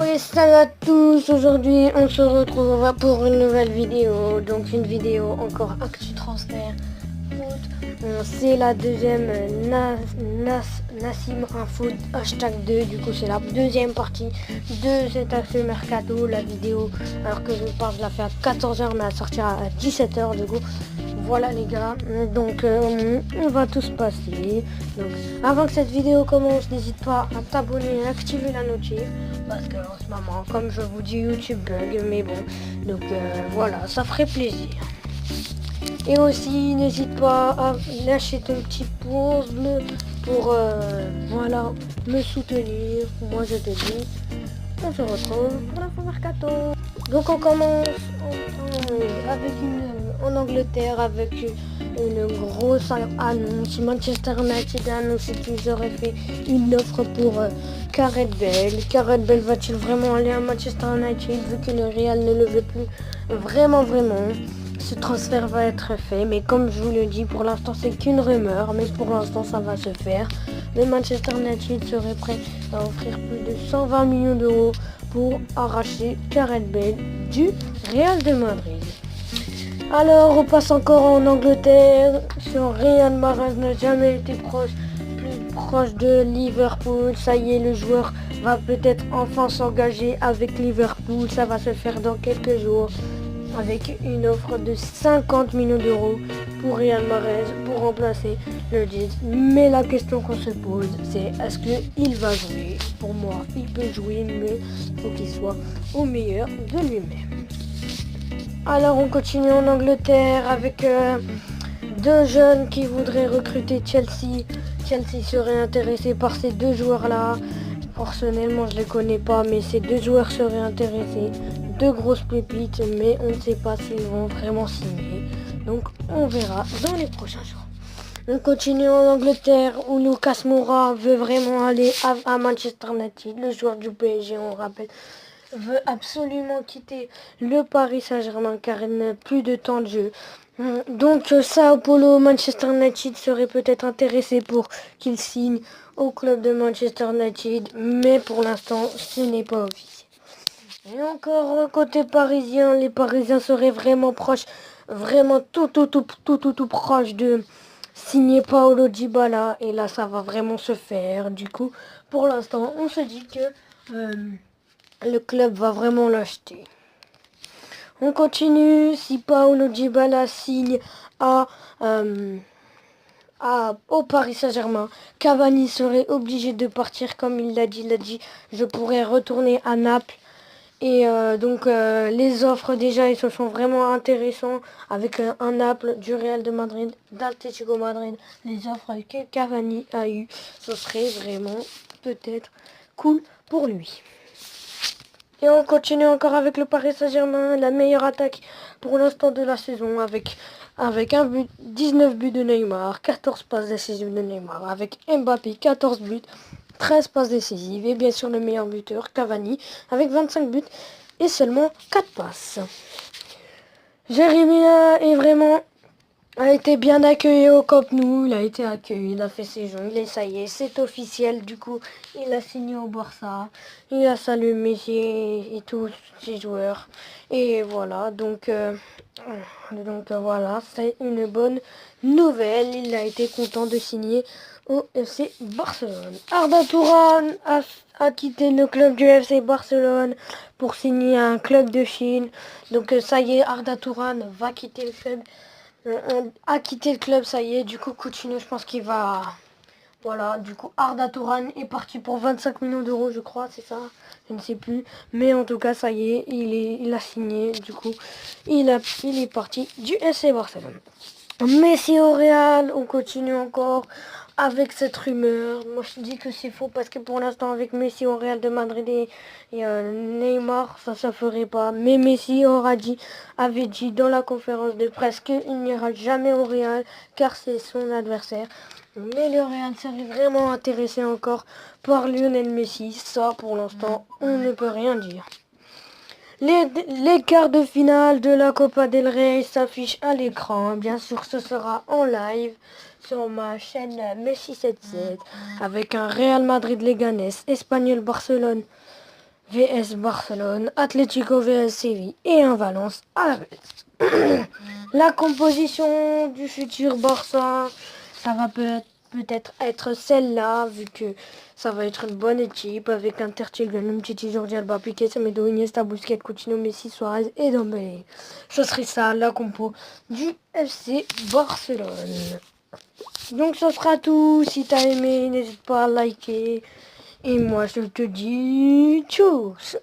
Oui, salut à tous, aujourd'hui on se retrouve pour une nouvelle vidéo, donc une vidéo encore actu transfert foot. C'est la deuxième Nassim Info hashtag 2, du coup c'est la deuxième partie de cet actu mercato. La vidéo, alors que je vous parle, je la fais à 14h mais elle sortira à 17h du coup. Voilà les gars, donc on va tous passer. Donc avant que cette vidéo commence, n'hésite pas à t'abonner et activer la notif, parce que en ce moment, comme je vous dis, YouTube bug, mais bon, donc voilà, ça ferait plaisir. Et aussi n'hésite pas à lâcher ton petit pouce bleu pour voilà, me soutenir. Moi je te dis, on se retrouve pour l'info mercato. Donc on commence en Angleterre avec une grosse annonce. Manchester United a annoncé qu'ils auraient fait une offre pour Gareth Bale. Gareth Bale va-t-il vraiment aller à Manchester United vu que le Real ne le veut plus? Vraiment. Ce transfert va être fait, mais comme je vous le dis, pour l'instant c'est qu'une rumeur, mais pour l'instant ça va se faire. Le Manchester United serait prêt à offrir plus de 120 millions d'euros pour arracher Gareth Bale du Real de Madrid. Alors on passe encore en Angleterre. Riyad Mahrez n'a jamais été plus proche de Liverpool. Ça y est, le joueur va peut-être enfin s'engager avec Liverpool. Ça va se faire dans quelques jours, avec une offre de 50 millions d'euros pour Riyad Mahrez pour remplacer le Leeds. Mais la question qu'on se pose, c'est est-ce qu'il va jouer? Pour moi, il peut jouer, mais il faut qu'il soit au meilleur de lui-même. Alors on continue en Angleterre avec deux jeunes qui voudraient recruter Chelsea. Chelsea serait intéressé par ces deux joueurs-là. Personnellement, je les connais pas, mais ces deux joueurs seraient intéressés. Deux grosses pépites, mais on ne sait pas s'ils vont vraiment signer. Donc on verra dans les prochains jours. On continue en Angleterre où Lucas Moura veut vraiment aller à Manchester United. Le joueur du PSG, on rappelle, veut absolument quitter le Paris Saint-Germain car il n'a plus de temps de jeu. Donc Sao Paulo, Manchester United serait peut-être intéressé pour qu'il signe au club de Manchester United, mais pour l'instant ce n'est pas officiel. Et encore côté parisien, les Parisiens seraient vraiment proches, vraiment tout proche de signer Paulo Dybala, et là ça va vraiment se faire. Du coup, pour l'instant, on se dit que le club va vraiment l'acheter. On continue. Si Paulo Dybala signe au Paris Saint-Germain, Cavani serait obligé de partir comme il l'a dit. Il a dit je pourrais retourner à Naples. Et donc les offres déjà, ils se sont vraiment intéressants avec un Naples, du Real de Madrid, d'Atlético Madrid. Les offres que Cavani a eues, ce serait vraiment peut-être cool pour lui. Et on continue encore avec le Paris Saint-Germain, la meilleure attaque pour l'instant de la saison, avec un but, 19 buts de Neymar, 14 passes décisives de Neymar, avec Mbappé, 14 buts, 13 passes décisives, et bien sûr le meilleur buteur, Cavani, avec 25 buts et seulement 4 passes. Jeremina est vraiment a été bien accueilli au Camp Nou, il a été accueilli, il a fait ses jongles et ça y est, c'est officiel. Du coup, il a signé au Barça, il a salué Messi et tous ses joueurs. Et voilà, donc voilà, c'est une bonne nouvelle. Il a été content de signer au FC Barcelone. Arda Turan a quitté le club du FC Barcelone pour signer un club de Chine. Donc ça y est, Arda Turan va quitter le club. A quitté le club, ça y est. Du coup, Coutinho, je pense qu'il va... Voilà, du coup, Arda Turan est parti pour 25 millions d'euros, je crois, c'est ça? Je ne sais plus. Mais en tout cas, ça y est, il a signé. Du coup, il est parti du FC Barcelone. Messi au Real, on continue encore avec cette rumeur. Moi je dis que c'est faux parce que pour l'instant avec Messi au Real de Madrid et Neymar, ça ferait pas. Mais Messi avait dit dans la conférence de presse qu'il n'ira jamais au Real car c'est son adversaire. Mais le Real serait vraiment intéressé encore par Lionel Messi. Ça pour l'instant on ne peut rien dire. Les quarts de finale de la Copa del Rey s'affichent à l'écran. Bien sûr, ce sera en live sur ma chaîne Messi 77 avec un Real Madrid Leganés, Espagnol Barcelone VS Barcelone, Atlético VS Séville et un Valence à la baisse. La composition du futur Barça, ça va peut-être être celle-là, vu que ça va être une bonne équipe avec un Tertiglon, Umtiti, Jordi Alba, Piqué, Semedo, Iniesta, Busquets, Coutinho, Messi, Suarez et Dembélé. Ce serait ça la compo du FC Barcelone. Donc ce sera tout. Si t'as aimé, n'hésite pas à liker. Et moi je te dis tchuss.